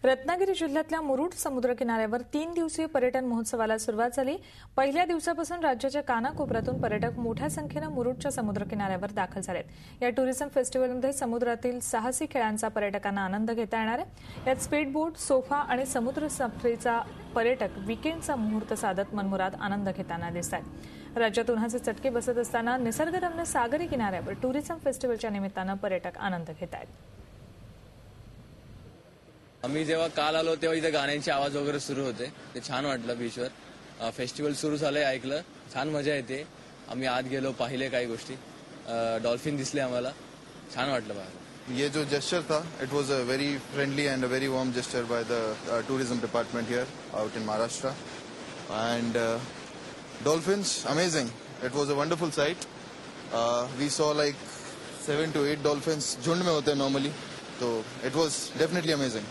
रत्नागिरी जिल्ह्यातल्या मुरुड समुद्रकिनाऱ्यावर 3 दिवसीय पर्यटन महोत्सवाला सुरुवात झाली। पहिल्या दिवसापासून राज्याच्या कानाकोपऱ्यातून पर्यटक मोठ्या संख्येने मुरुडच्या समुद्रकिनाऱ्यावर दाखल झालेत। या टुरिझम फेस्टिव्हलमध्ये समुद्रातील साहसी खेळांचा पर्यटकांना आनंद घेता येणार आहे। यात स्पीडबोट, सोफा आणि समुद्र सफरीचा पर्यटक वीकेंडचा मुहूर्त साधत मनमुराद आनंद घेताना दिसतात। राज्यात उन्हाचे चटके बसत असताना निसर्गरम्य सागरी किनाऱ्यावर टुरिझम फेस्टिव्हलच्या निमित्तानं पर्यटक आनंद घेत आहेत। आम्ही जेव्हा काल आलो तेव्हा इथे गाण्यांचे आवाज वगैरे सुरू होते, ते छान वाटलं। बीचवर फेस्टिवल सुरू झालंय ऐकलं, छान मजा येते। आम्ही आत गेलो, पाहिले काही गोष्टी, डॉल्फिन दिसले आम्हाला, छान वाटलं बाहेर। ये जो जेस्चर था, it was a very friendly end a very warm gesture by the tourism department here out in Maharashtra end dolphins amazing. It was a wonderful sight. We saw like 7 to 8 dolphins झुंड में होते हैं normally, so it was definitely amazing.